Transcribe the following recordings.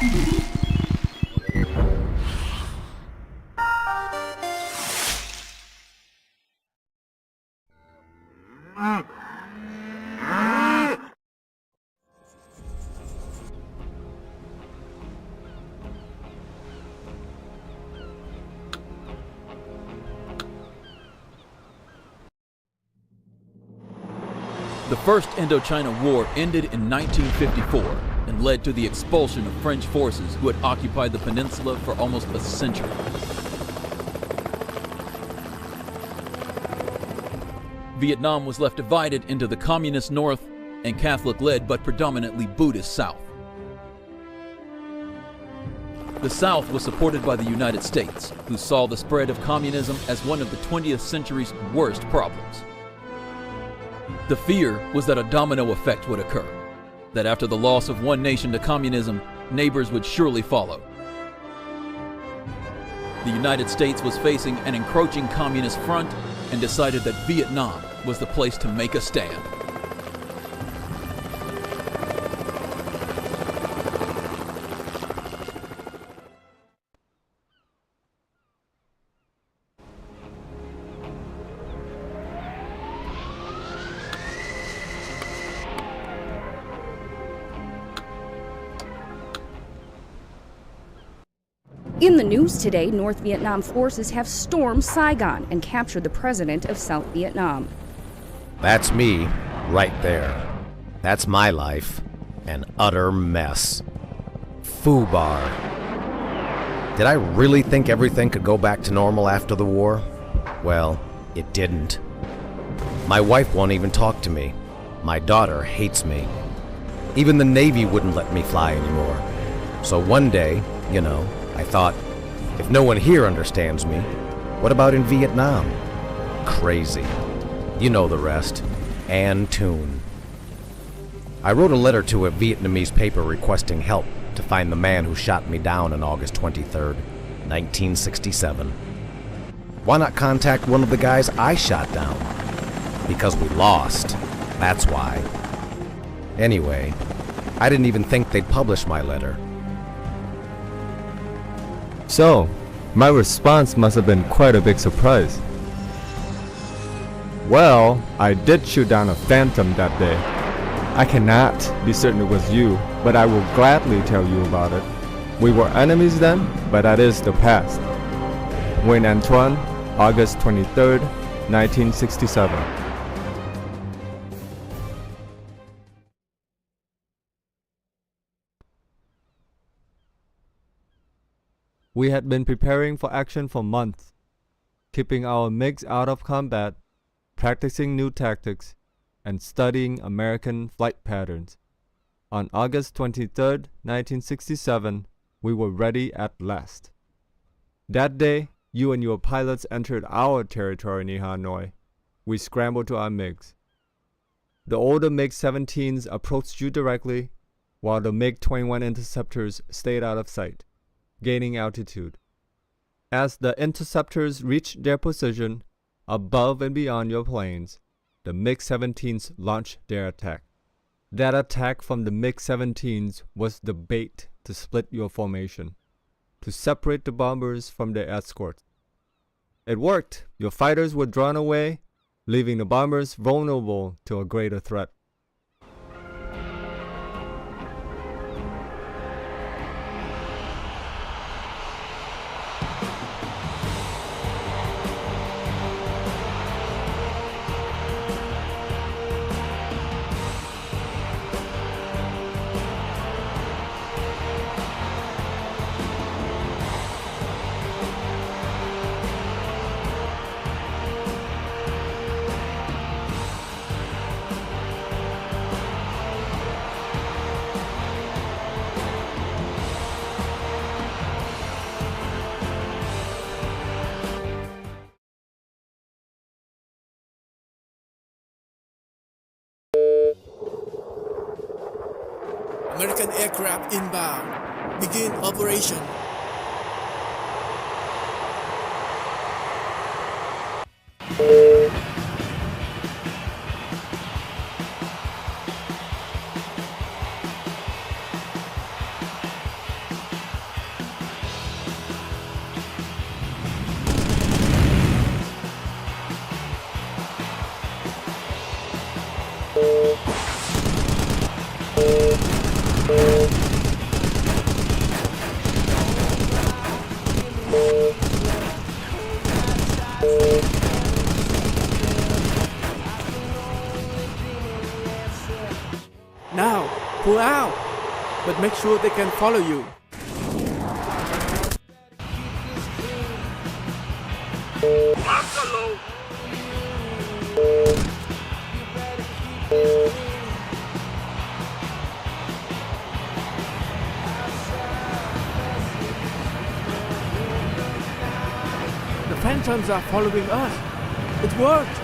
The First Indochina War ended in 1954 and led to the expulsion of French forces who had occupied the peninsula for almost a century. Vietnam was left divided into the Communist North and Catholic-led but predominantly Buddhist South. The South was supported by the United States, who saw the spread of communism as one of the 20th century's worst problems. The fear was that a domino effect would occur, that after the loss of one nation to communism, neighbors would surely follow. The United States was facing an encroaching communist front and decided that Vietnam was the place to make a stand. In the news today, North Vietnam forces have stormed Saigon and captured the president of South Vietnam. That's me, right there. That's my life. An utter mess. Foobar. Did I really think everything could go back to normal after the war? Well, it didn't. My wife won't even talk to me. My daughter hates me. Even the Navy wouldn't let me fly anymore. So one day, I thought, if no one here understands me, what about in Vietnam? Crazy. You know the rest. An Tune. I wrote a letter to a Vietnamese paper requesting help to find the man who shot me down on August 23rd, 1967. Why not contact one of the guys I shot down? Because we lost. That's why. Anyway, I didn't even think they'd publish my letter. So, my response must have been quite a big surprise. Well, I did shoot down a phantom that day. I cannot be certain it was you, but I will gladly tell you about it. We were enemies then, but that is the past. Wayne Antoine, August 23rd, 1967. We had been preparing for action for months, keeping our MiGs out of combat, practicing new tactics, and studying American flight patterns. On August 23rd, 1967, we were ready at last. That day, you and your pilots entered our territory near Hanoi. We scrambled to our MiGs. The older MiG-17s approached you directly, while the MiG-21 interceptors stayed out of sight, gaining altitude. As the interceptors reached their position, above and beyond your planes, the MiG-17s launched their attack. That attack from the MiG-17s was the bait to split your formation, to separate the bombers from their escorts. It worked. Your fighters were drawn away, leaving the bombers vulnerable to a greater threat. American aircraft inbound. Begin operation. Pull out, but make sure they can follow you. The phantoms are following us. It worked.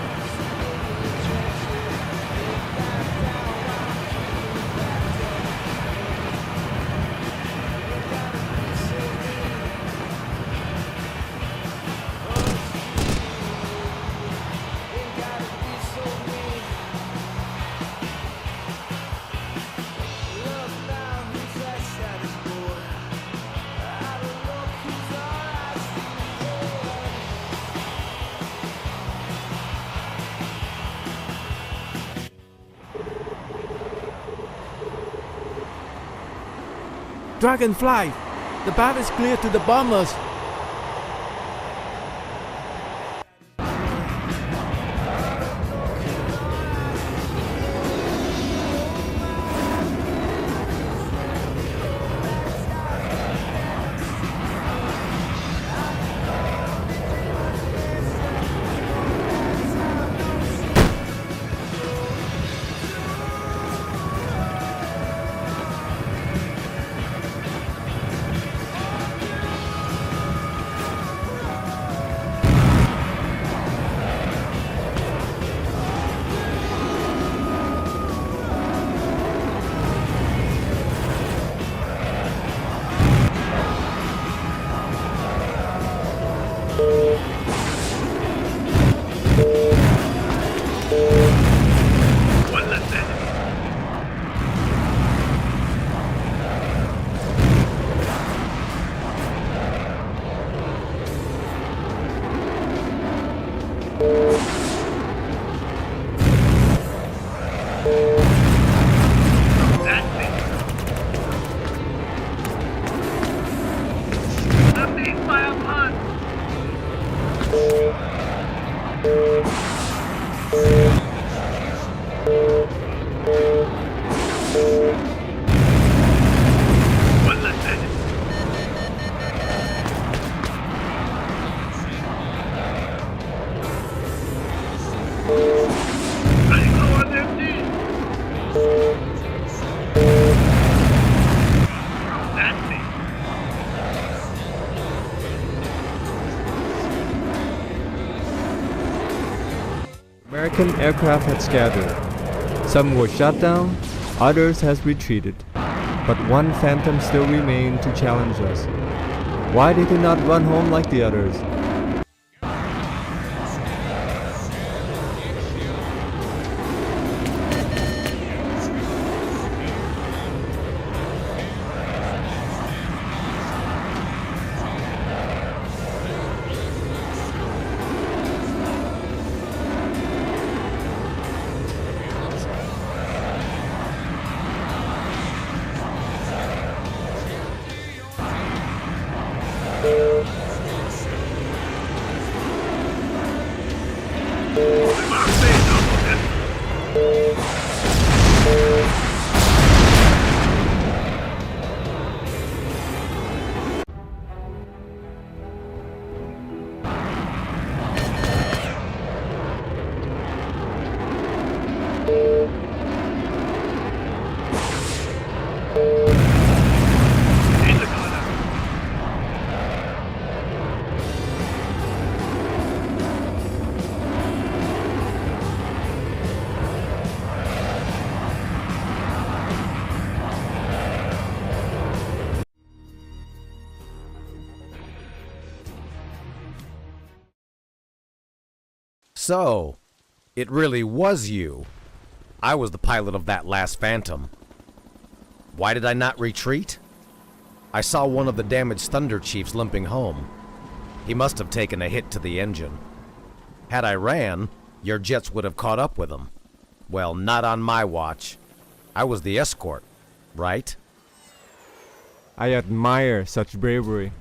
Dragonfly, the path is clear to the bombers. American aircraft had scattered. Some were shot down, others has retreated. But one phantom still remained to challenge us. Why did he not run home like the others? So, it really was you. I was the pilot of that last Phantom. Why did I not retreat? I saw one of the damaged Thunder Chiefs limping home. He must have taken a hit to the engine. Had I ran, your jets would have caught up with him. Well, not on my watch. I was the escort, right? I admire such bravery.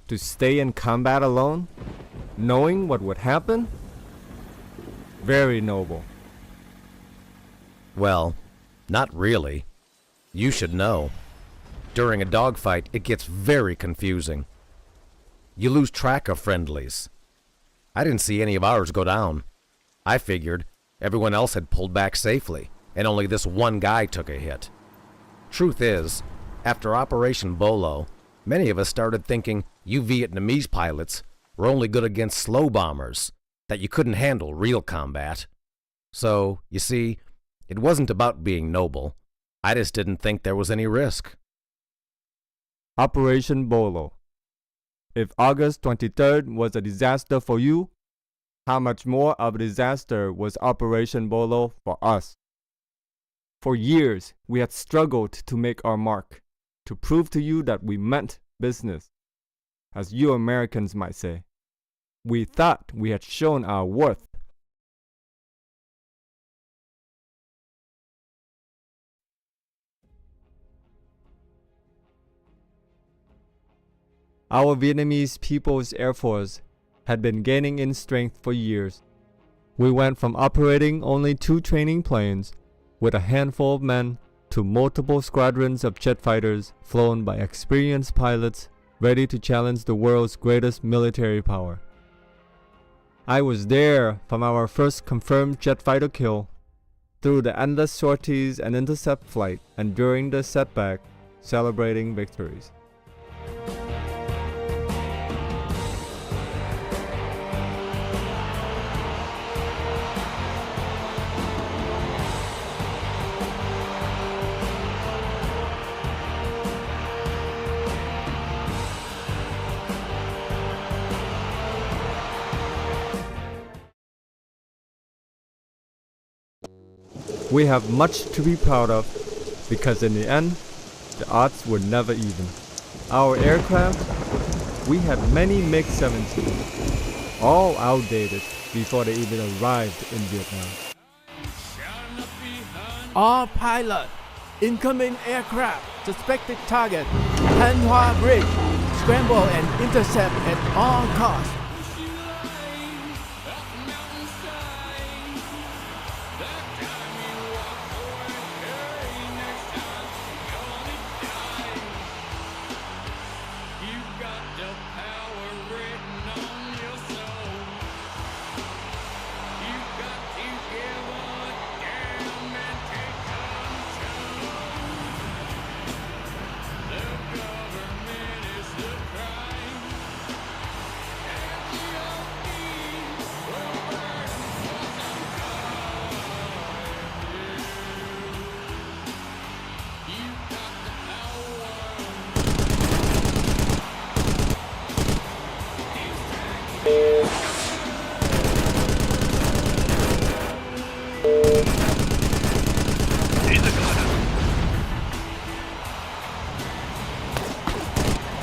To stay in combat alone, knowing what would happen? Very noble. Well, not really. You should know. During a dogfight, it gets very confusing. You lose track of friendlies. I didn't see any of ours go down. I figured everyone else had pulled back safely, and only this one guy took a hit. Truth is, after Operation Bolo, many of us started thinking you Vietnamese pilots were only good against slow bombers, that you couldn't handle real combat. So, you see, it wasn't about being noble. I just didn't think there was any risk. Operation Bolo. If August 23rd was a disaster for you, how much more of a disaster was Operation Bolo for us? For years, we had struggled to make our mark, to prove to you that we meant business, as you Americans might say. We thought we had shown our worth. Our Vietnamese People's Air Force had been gaining in strength for years. We went from operating only 2 training planes with a handful of men to multiple squadrons of jet fighters flown by experienced pilots ready to challenge the world's greatest military power. I was there from our first confirmed jet fighter kill, through the endless sorties and intercept flight, and during the setback, celebrating victories. We have much to be proud of, because in the end, the odds were never even. Our aircraft, we had many MiG-17, all outdated before they even arrived in Vietnam. All pilot, incoming aircraft, suspected target, Han Hoa Bridge, scramble and intercept at all costs.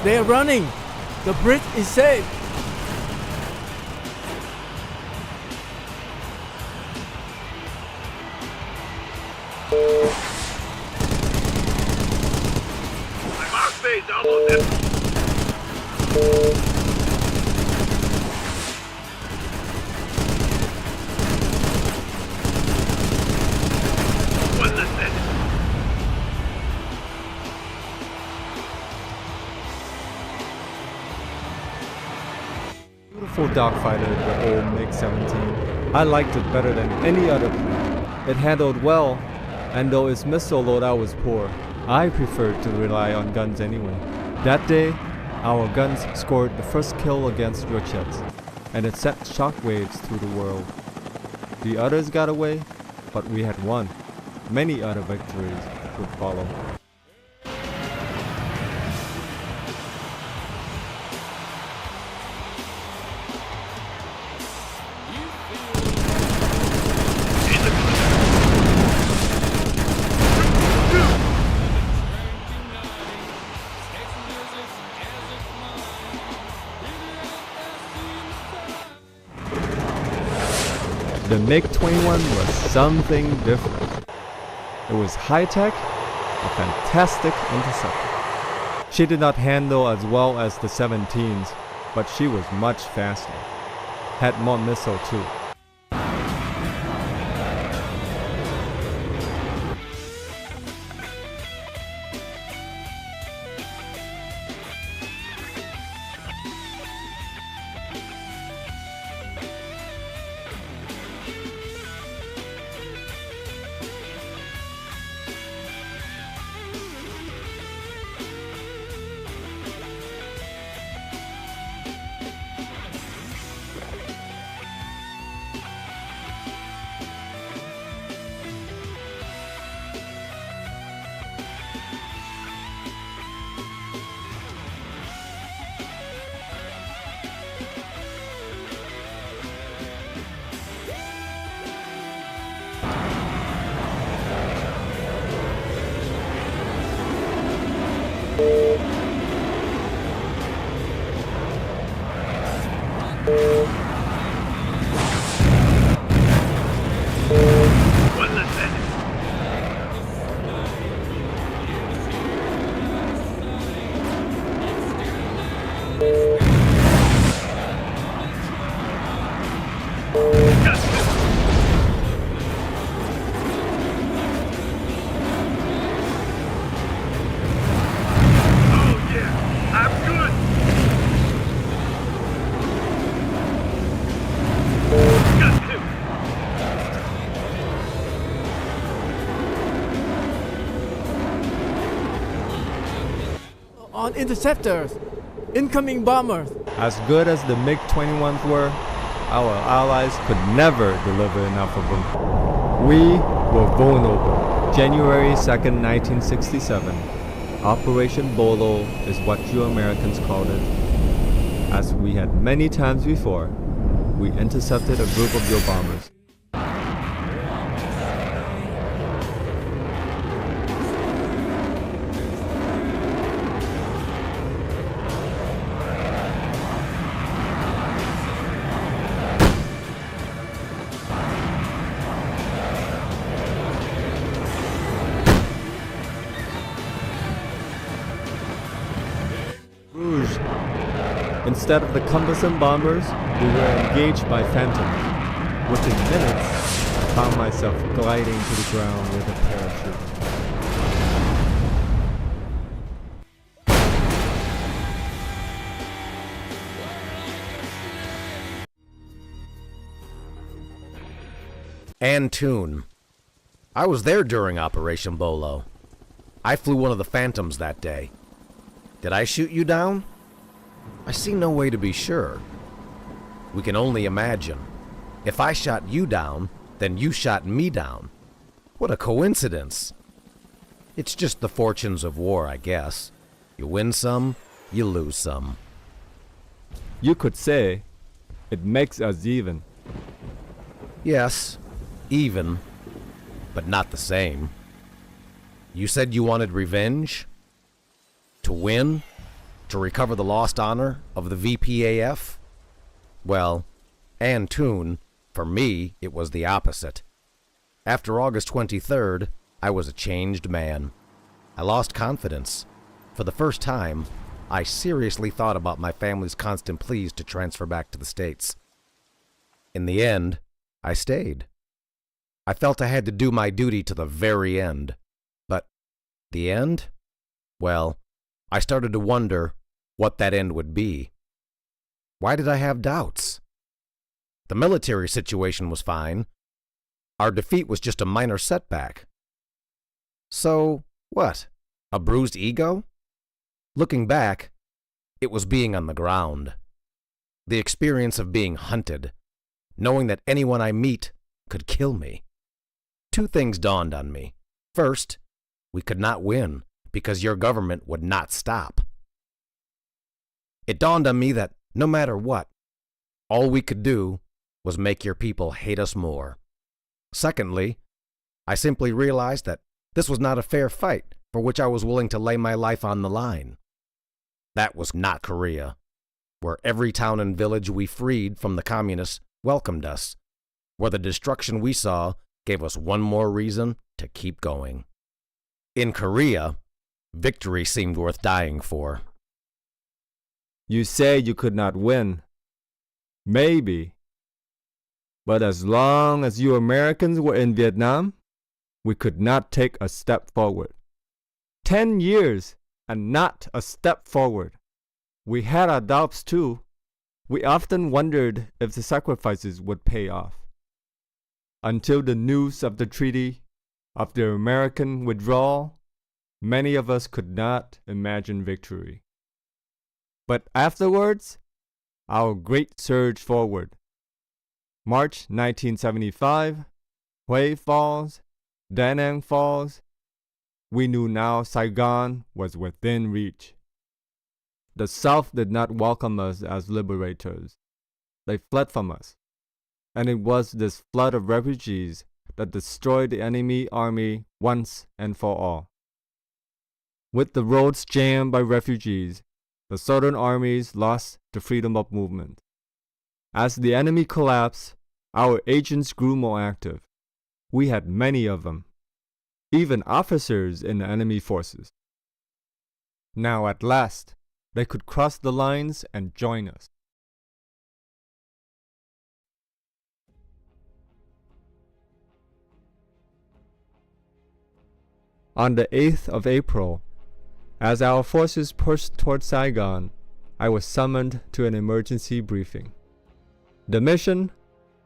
They are running! The bridge is safe! My mark phase almost empty. What's this then? Beautiful dogfighter, the old MiG-17. I liked it better than any other plane. It handled well, and though its missile loadout was poor, I preferred to rely on guns anyway. That day, our guns scored the first kill against your jets, and it sent shockwaves through the world. The others got away, but we had won. Many other victories would follow. The MiG-21 was something different. It was high-tech, a fantastic interceptor. She did not handle as well as the 17s, but she was much faster. Had more missile too. on interceptors. Incoming bombers. As good as the MiG-21s were, our allies could never deliver enough of them. We were vulnerable. January 2nd, 1967. Operation Bolo is what you Americans called it. As we had many times before, we intercepted a group of your bombers. Instead of the cumbersome bombers, we were engaged by phantoms. Within minutes, I found myself gliding to the ground with a parachute. Antoon. I was there during Operation Bolo. I flew one of the Phantoms that day. Did I shoot you down? I see no way to be sure. We can only imagine. If I shot you down, then you shot me down. What a coincidence. It's just the fortunes of war, I guess. You win some, you lose some. You could say, it makes us even. Yes, even, but not the same. You said you wanted revenge? To win? To recover the lost honor of the VPAF? Well, Antoon, for me, it was the opposite. After August 23rd, I was a changed man. I lost confidence. For the first time, I seriously thought about my family's constant pleas to transfer back to the States. In the end, I stayed. I felt I had to do my duty to the very end. But the end? Well, I started to wonder what that end would be. Why did I have doubts? The military situation was fine. Our defeat was just a minor setback. So, what? A bruised ego? Looking back, it was being on the ground. The experience of being hunted, knowing that anyone I meet could kill me. Two things dawned on me. First, we could not win because your government would not stop. It dawned on me that no matter what, all we could do was make your people hate us more. Secondly, I simply realized that this was not a fair fight for which I was willing to lay my life on the line. That was not Korea, where every town and village we freed from the communists welcomed us, where the destruction we saw gave us one more reason to keep going. In Korea, victory seemed worth dying for. You say you could not win. Maybe. But as long as you Americans were in Vietnam, we could not take a step forward. 10 years and not a step forward. We had our doubts too. We often wondered if the sacrifices would pay off. Until the news of the treaty, of the American withdrawal, many of us could not imagine victory. But afterwards, our great surge forward. March 1975, Hue Falls, Da Nang Falls. We knew now Saigon was within reach. The South did not welcome us as liberators. They fled from us. And it was this flood of refugees that destroyed the enemy army once and for all. With the roads jammed by refugees, the southern armies lost the freedom of movement. As the enemy collapsed, our agents grew more active. We had many of them, even officers in the enemy forces. Now at last, they could cross the lines and join us. On the 8th of April, as our forces pushed toward Saigon, I was summoned to an emergency briefing. The mission?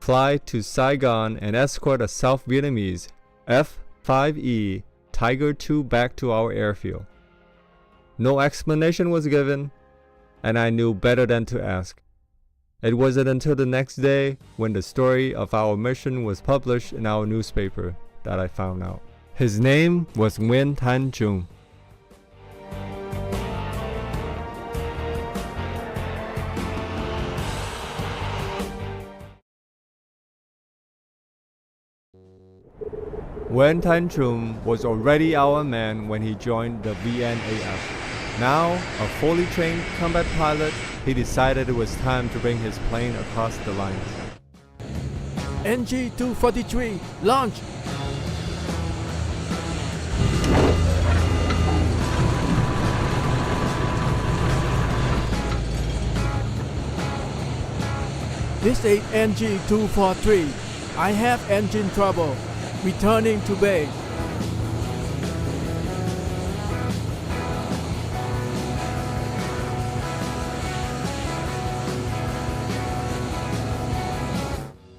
Fly to Saigon and escort a South Vietnamese F-5E Tiger II back to our airfield. No explanation was given, and I knew better than to ask. It wasn't until the next day, when the story of our mission was published in our newspaper, that I found out. His name was Nguyen Thanh Trung. Nguyen Thanh Trung was already our man when he joined the VNAF. Now, a fully trained combat pilot, he decided it was time to bring his plane across the lines. NG-243, launch! This is NG-243. I have engine trouble. Returning to base.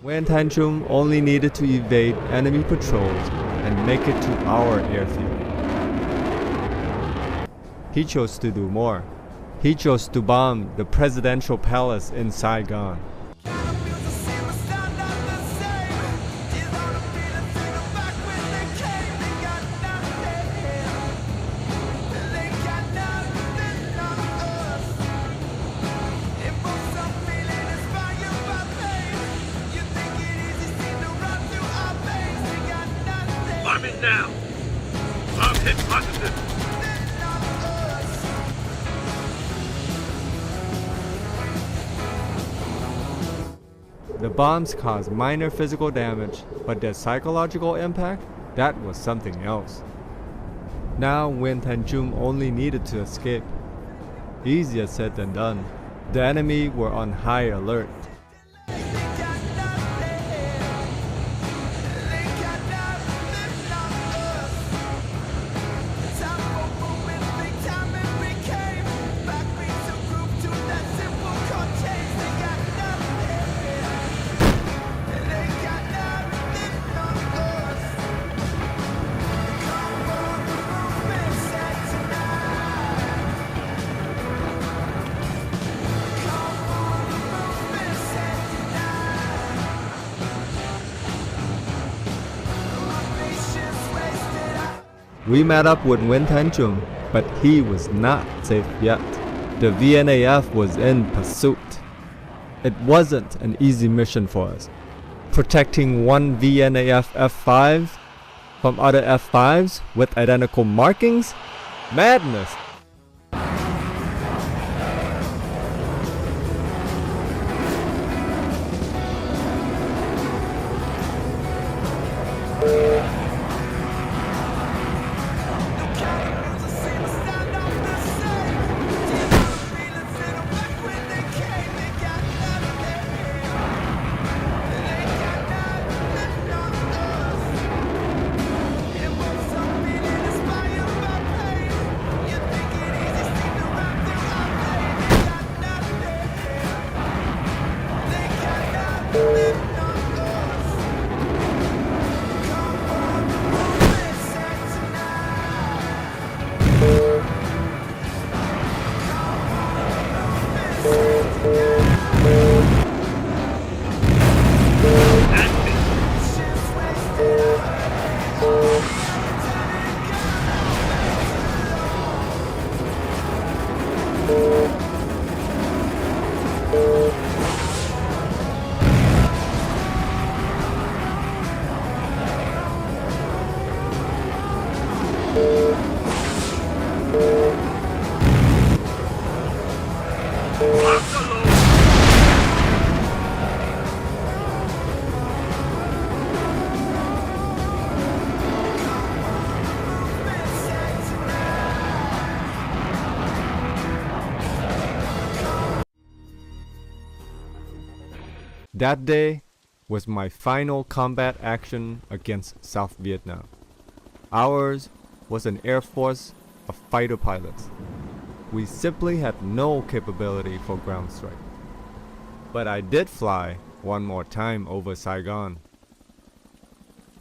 Nguyen Thanh Trung only needed to evade enemy patrols and make it to our airfield. He chose to do more. He chose to bomb the presidential palace in Saigon. Bombing down. Bomb hit positive. The bombs caused minor physical damage, but their psychological impact, that was something else. Now Nguyen Thanh Trung only needed to escape. Easier said than done. The enemy were on high alert. We met up with Nguyen Thanh Trung, but he was not safe yet. The VNAF was in pursuit. It wasn't an easy mission for us. Protecting one VNAF F5 from other F5s with identical markings? Madness! That day was my final combat action against South Vietnam. Ours was an air force of fighter pilots. We simply had no capability for ground strike. But I did fly one more time over Saigon.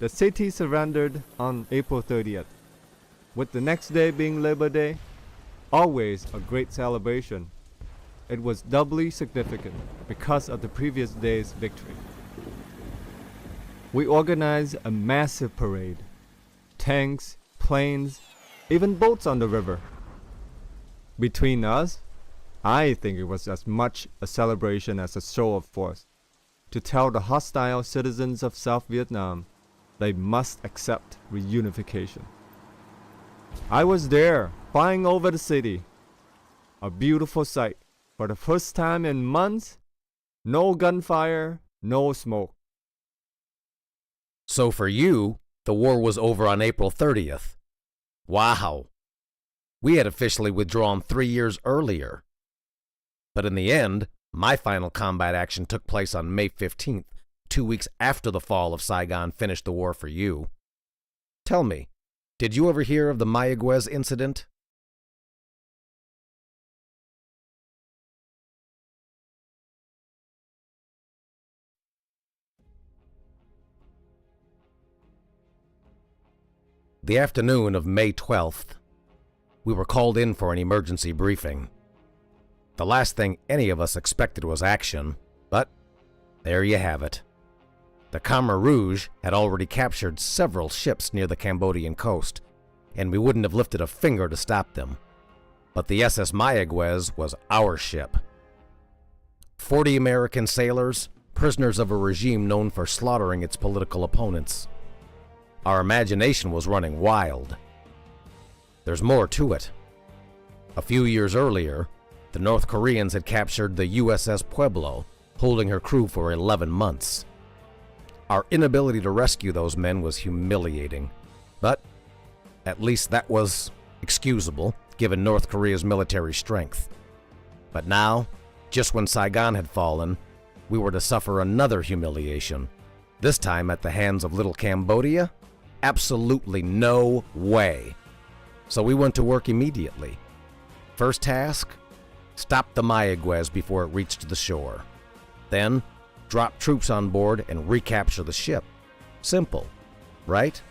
The city surrendered on April 30th. With the next day being Labor Day, always a great celebration. It was doubly significant because of the previous day's victory. We organized a massive parade. Tanks, planes, even boats on the river. Between us, I think it was as much a celebration as a show of force to tell the hostile citizens of South Vietnam they must accept reunification. I was there, flying over the city. A beautiful sight. For the first time in months, no gunfire, no smoke. So for you, the war was over on April 30th. Wow. We had officially withdrawn 3 years earlier. But in the end, my final combat action took place on May 15th, 2 weeks after the fall of Saigon finished the war for you. Tell me, did you ever hear of the Mayaguez incident? The afternoon of May 12th, we were called in for an emergency briefing. The last thing any of us expected was action, but there you have it. The Khmer Rouge had already captured several ships near the Cambodian coast, and we wouldn't have lifted a finger to stop them. But the SS Mayaguez was our ship. 40 American sailors, prisoners of a regime known for slaughtering its political opponents. Our imagination was running wild. There's more to it. A few years earlier, the North Koreans had captured the USS Pueblo, holding her crew for 11 months. Our inability to rescue those men was humiliating, but at least that was excusable, given North Korea's military strength. But now, just when Saigon had fallen, we were to suffer another humiliation, this time at the hands of little Cambodia? Absolutely no way. So we went to work immediately. First task, stop the Mayaguez before it reached the shore. Then, drop troops on board and recapture the ship. Simple, right?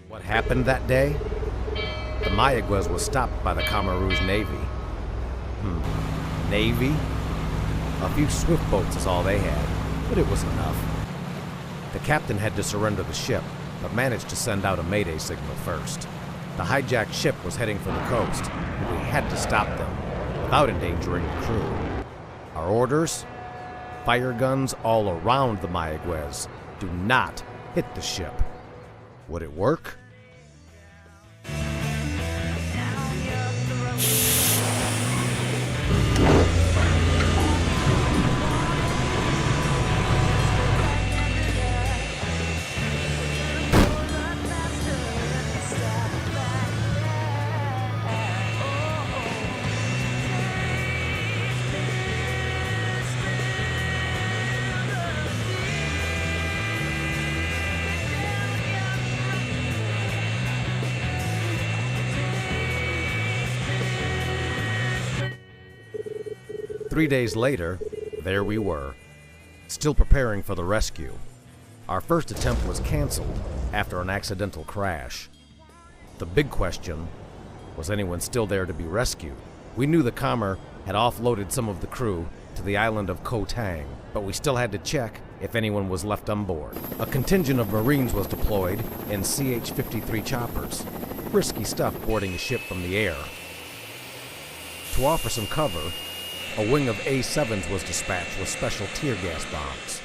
What happened that day? The Mayaguez was stopped by the Khmer Rouge Navy. Navy? A few swift boats is all they had, but it was enough. The captain had to surrender the ship, but managed to send out a mayday signal first. The hijacked ship was heading for the coast, and we had to stop them, without endangering the crew. Our orders? Fire guns all around the Mayaguez. Do not hit the ship. Would it work? Three days later, there we were, still preparing for the rescue. Our first attempt was canceled after an accidental crash. The big question, was anyone still there to be rescued? We knew the Khmer had offloaded some of the crew to the island of Koh Tang, but we still had to check if anyone was left on board. A contingent of Marines was deployed in CH-53 choppers. Risky stuff boarding a ship from the air. To offer some cover, a wing of A-7s was dispatched with special tear gas bombs.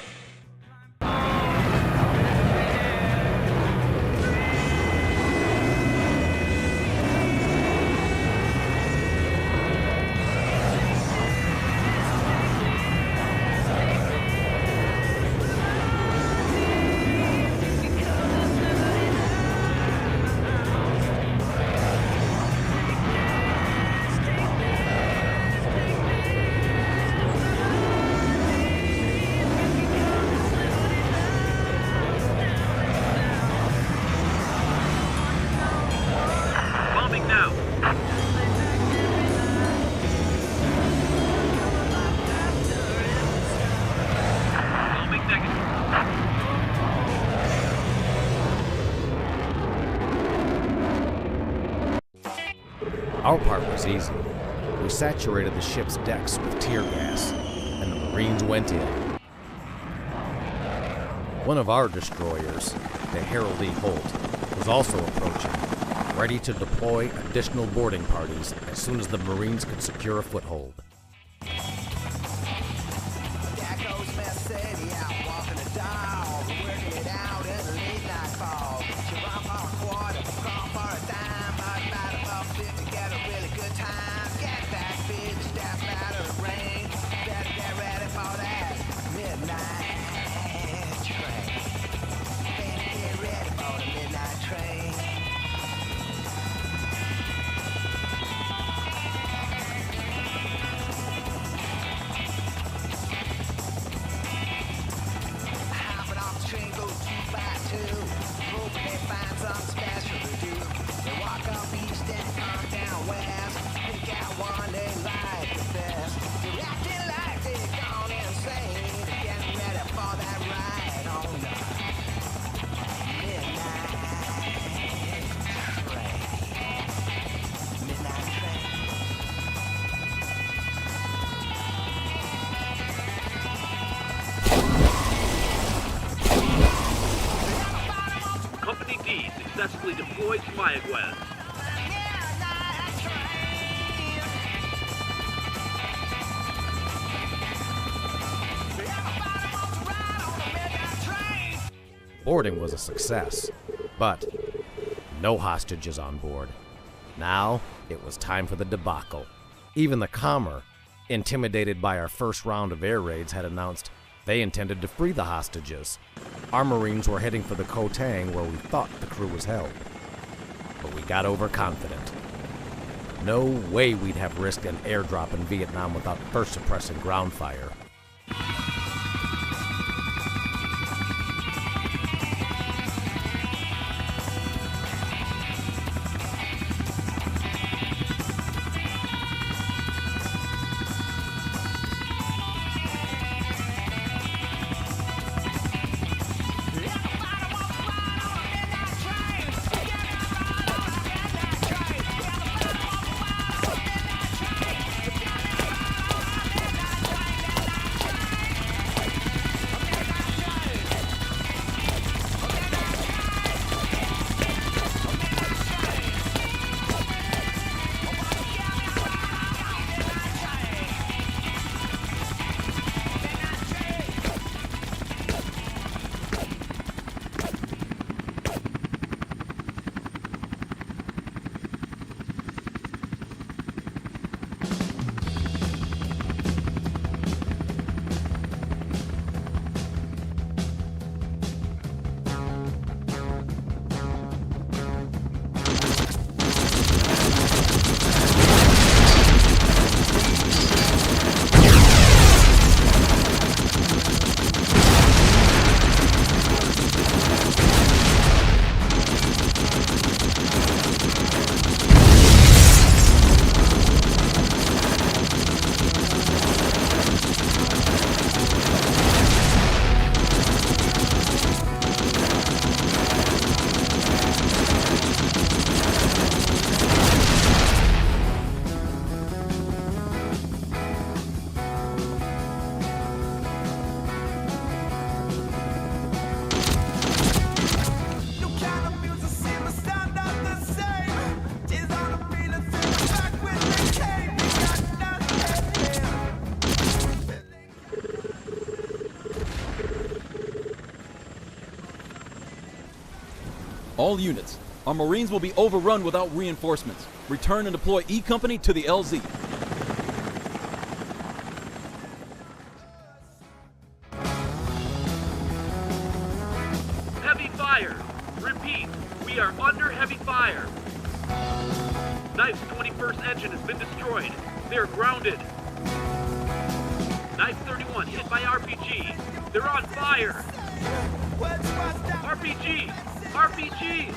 Our part was easy. We saturated the ship's decks with tear gas, and the Marines went in. One of our destroyers, the Harold E. Holt, was also approaching, ready to deploy additional boarding parties as soon as the Marines could secure a foothold. Company D successfully deployed Smayaguez. Boarding was a success, but no hostages on board. Now it was time for the debacle. Even the Commer, intimidated by our first round of air raids, had announced they intended to free the hostages. Our Marines were heading for the Koh Tang where we thought the crew was held. But we got overconfident. No way we'd have risked an airdrop in Vietnam without first suppressing ground fire. All units, our Marines will be overrun without reinforcements. Return and deploy E Company to the LZ. Heavy fire! Repeat, we are under heavy fire. Knife's 21st engine has been destroyed. They are grounded. Knife 31 hit by RPG. They're on fire. RPG! RPG!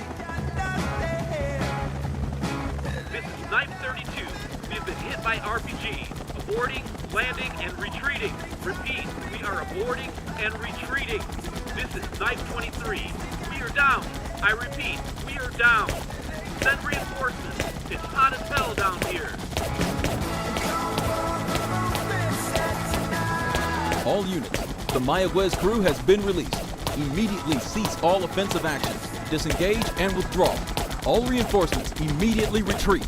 This is Knife 32. We have been hit by RPG. Aborting, landing, and retreating. Repeat, we are aborting and retreating. This is Knife 23. We are down. I repeat, we are down. Send reinforcements. It's hot as hell down down here. All units, the Mayaguez crew has been released. Immediately cease all offensive actions. Disengage and withdraw. All reinforcements immediately retreat.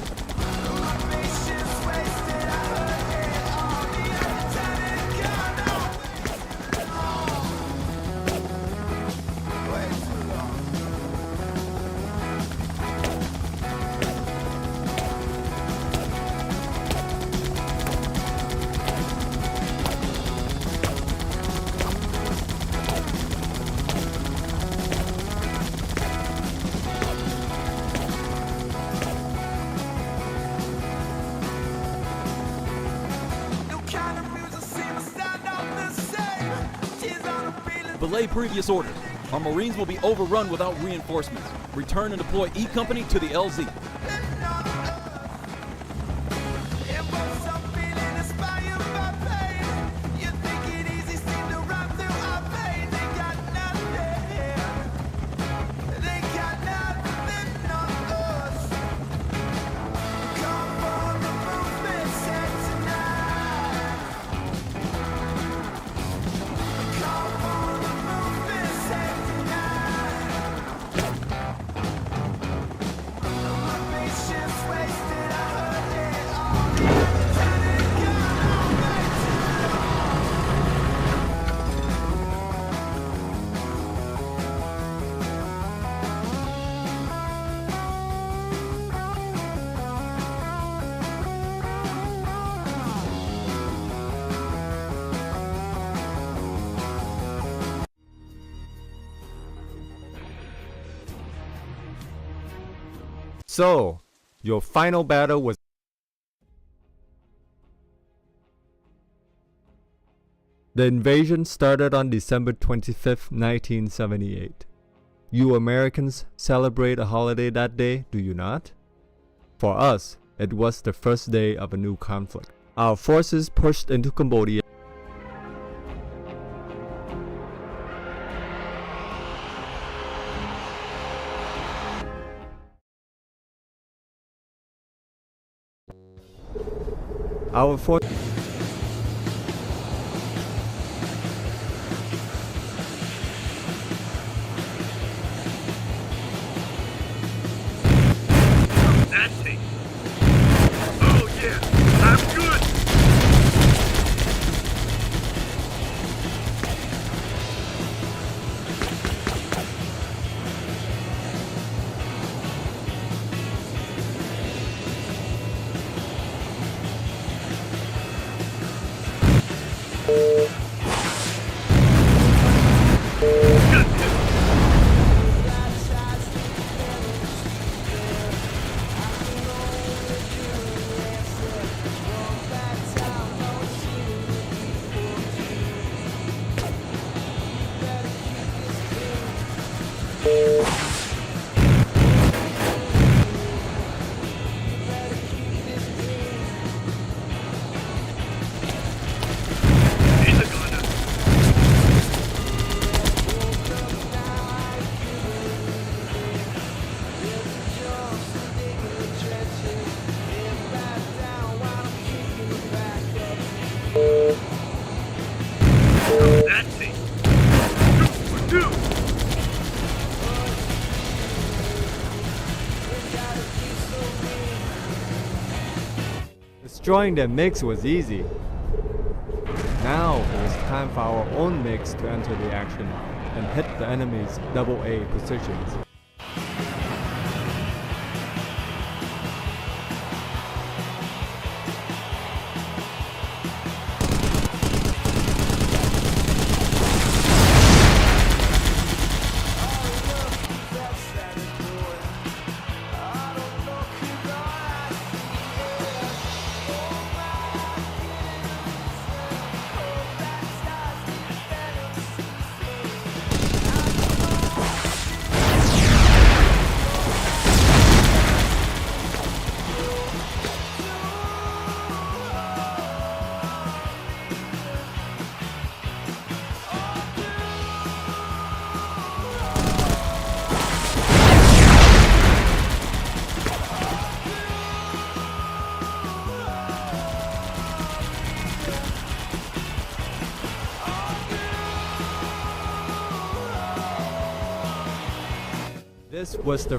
Belay previous orders. Our Marines will be overrun without reinforcements. Return and deploy E Company to the LZ. So, your final battle was the invasion started on December 25th, 1978. You Americans celebrate a holiday that day, do you not? For us, it was the first day of a new conflict. Our forces pushed into Cambodia. Our forces That thing. Oh yeah, I'm good. That thing. 2 for 2. Destroying their MiGs was easy. Now it was time for our own MiGs to enter the action and hit the enemy's AA positions. This was the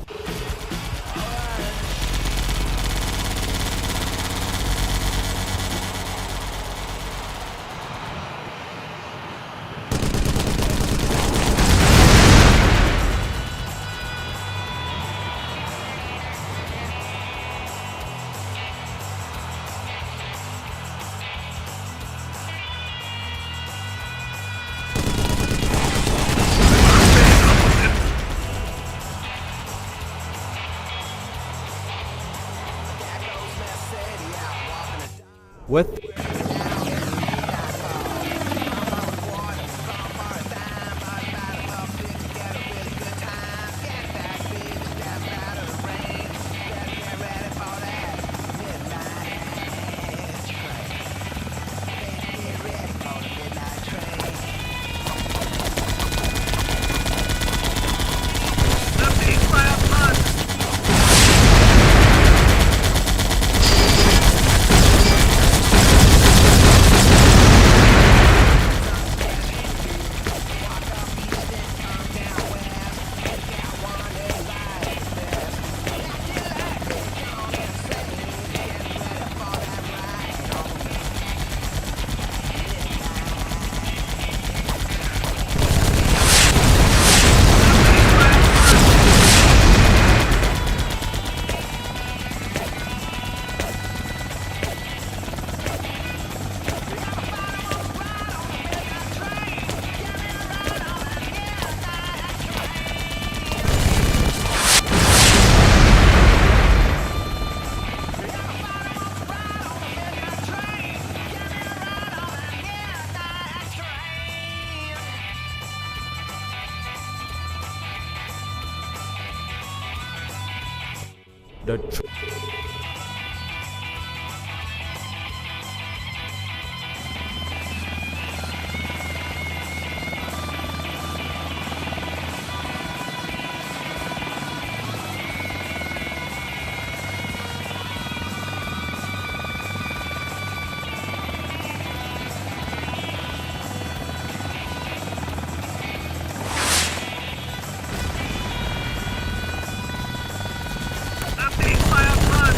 with the Left 8 fly up front.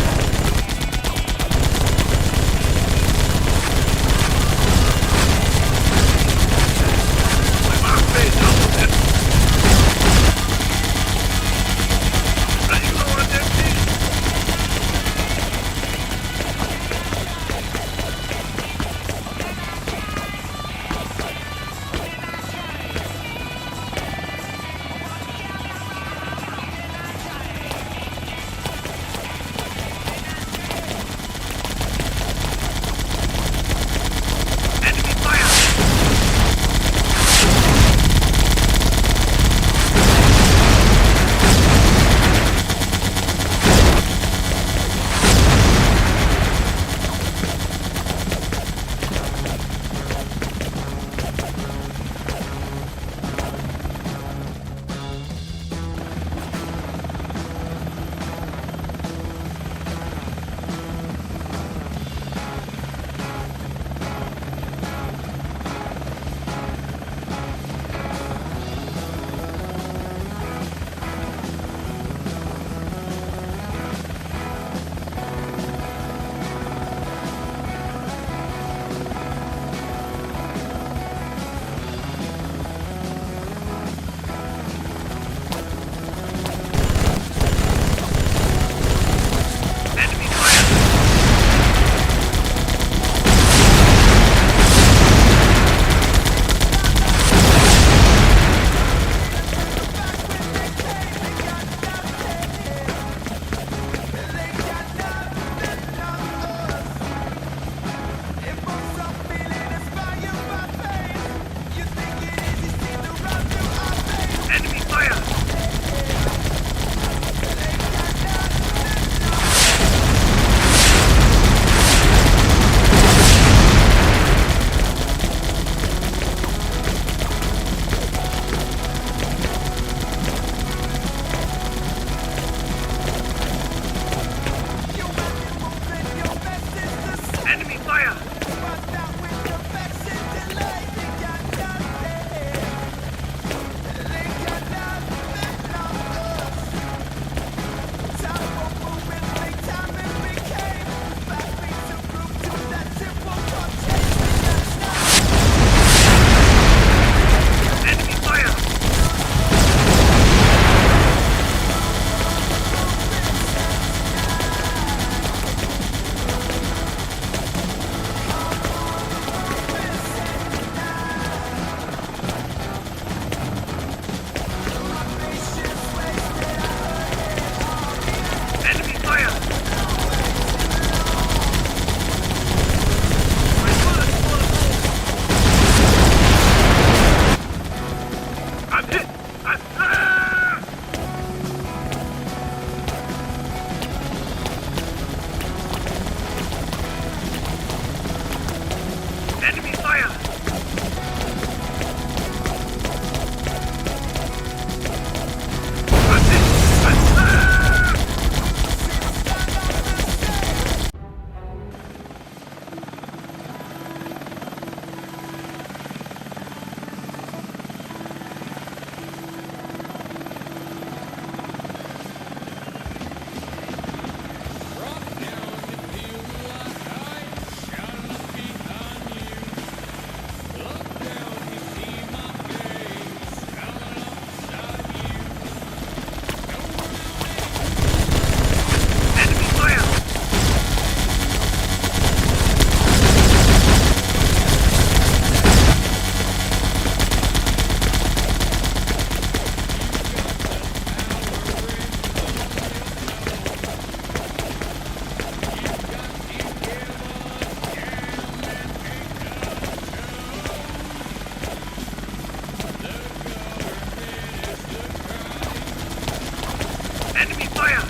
Enemy fire!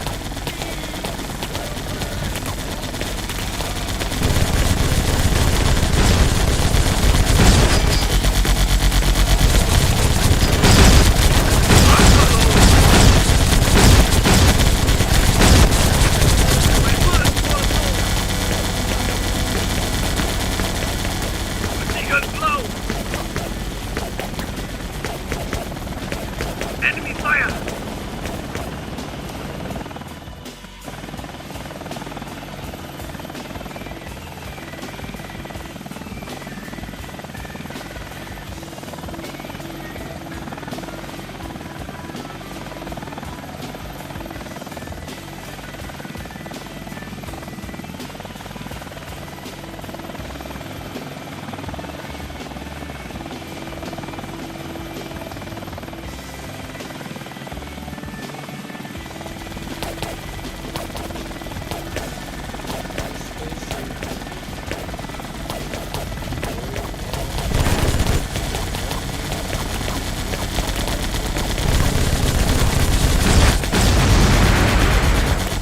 Machine gun blow! Enemy fire!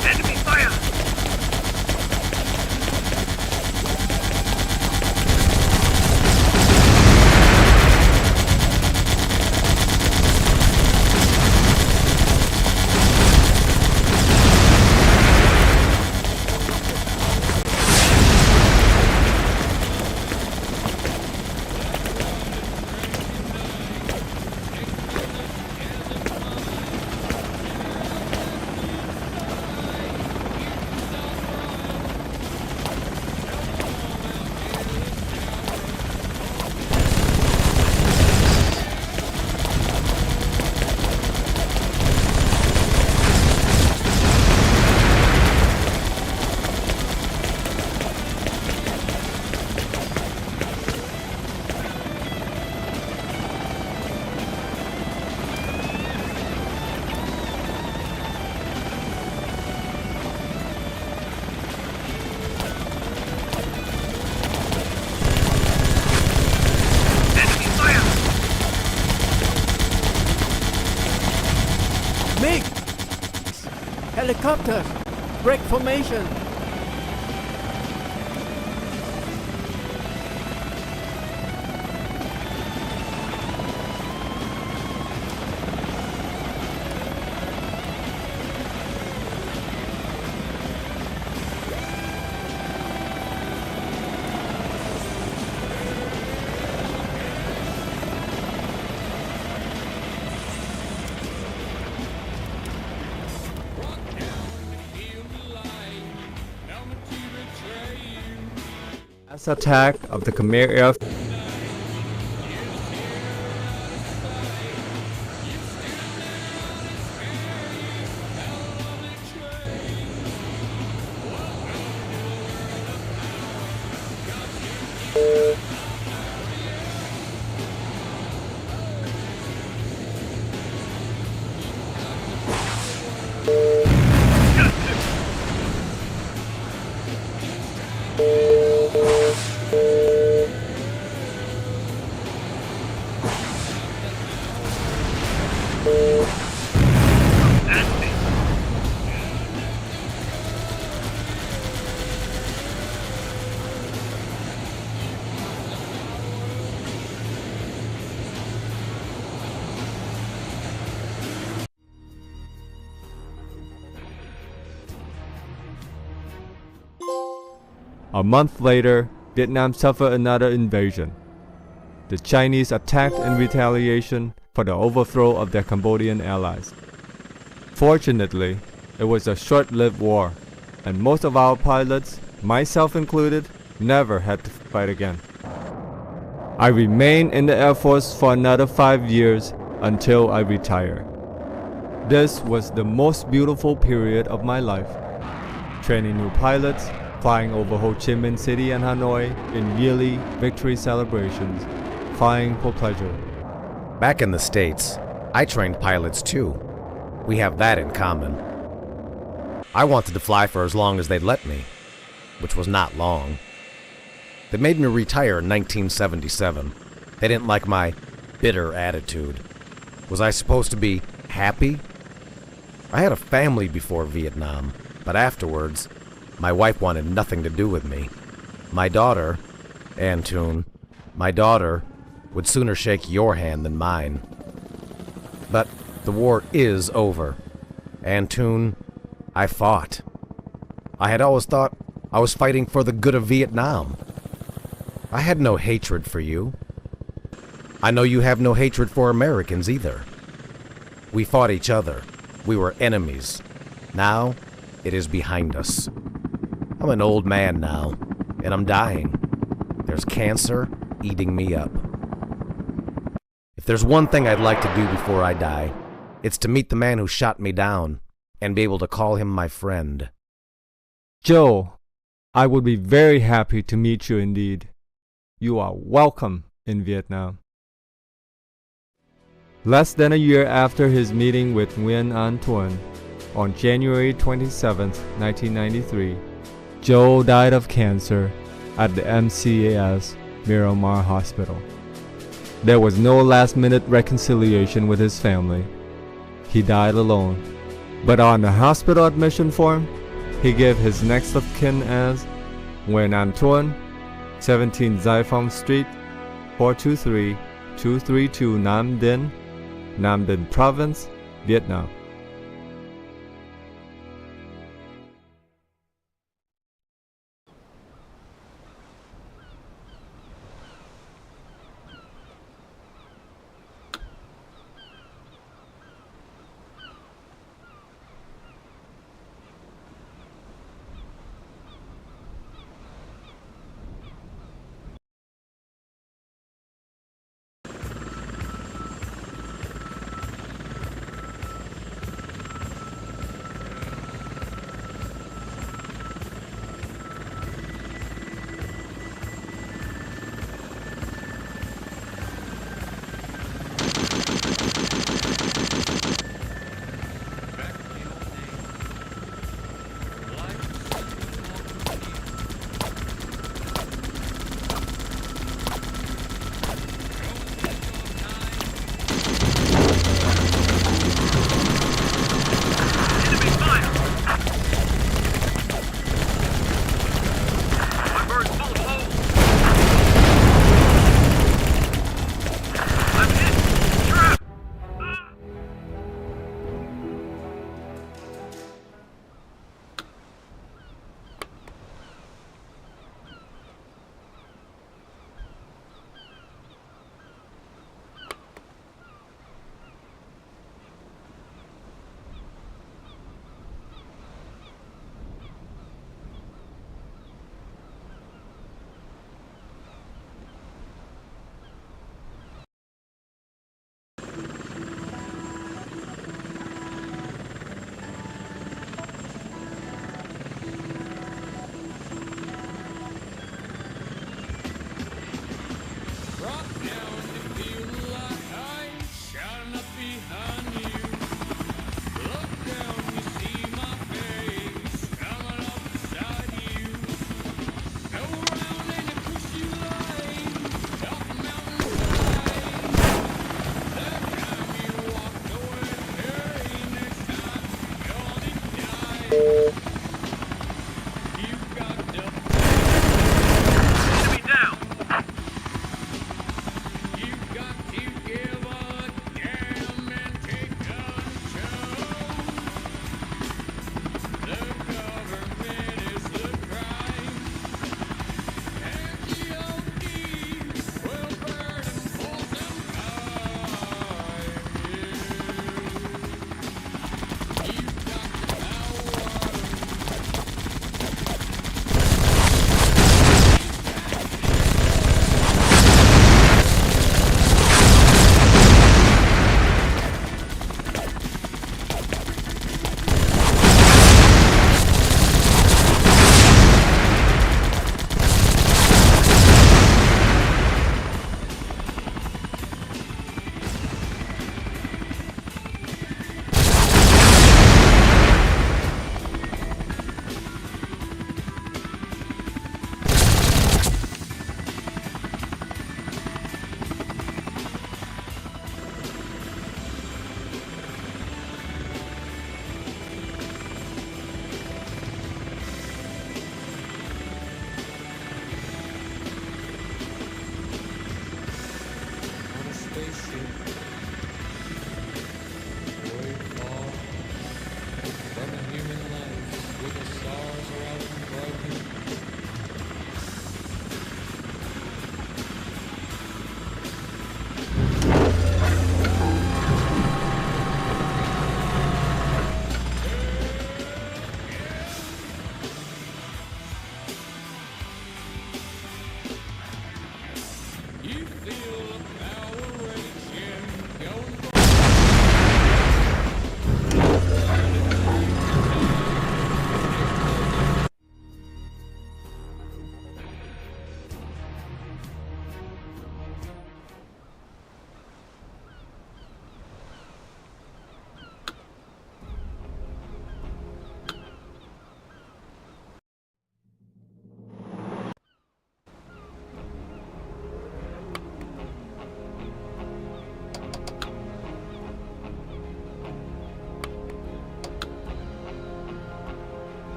Enemy fire! Enemy fire! MiG! Helicopter! Break formation! Last attack of the Khmer Air A month later, Vietnam suffered another invasion. The Chinese attacked in retaliation for the overthrow of their Cambodian allies. Fortunately, it was a short-lived war, and most of our pilots, myself included, never had to fight again. I remained in the Air Force for another 5 years until I retired. This was the most beautiful period of my life. Training new pilots, flying over Ho Chi Minh City and Hanoi in yearly victory celebrations, flying for pleasure. Back in the States, I trained pilots too. We have that in common. I wanted to fly for as long as they'd let me, which was not long. They made me retire in 1977. They didn't like my bitter attitude. Was I supposed to be happy? I had a family before Vietnam, but afterwards, my wife wanted nothing to do with me. My daughter, Antoon, my daughter would sooner shake your hand than mine. But the war is over. Antoon, I fought. I had always thought I was fighting for the good of Vietnam. I had no hatred for you. I know you have no hatred for Americans either. We fought each other. We were enemies. Now, it is behind us. I'm an old man now, and I'm dying. There's cancer eating me up. If there's one thing I'd like to do before I die, it's to meet the man who shot me down and be able to call him my friend. Joe, I would be very happy to meet you indeed. You are welcome in Vietnam. Less than a year after his meeting with Nguyen An Thuan, on January 27, 1993, Joe died of cancer at the MCAS Miramar Hospital. There was no last-minute reconciliation with his family. He died alone. But on the hospital admission form, he gave his next of kin as Nguyen An Thuan, 17 Giải Phóng Street, 423-232 Nam Dinh, Nam Dinh Province, Vietnam.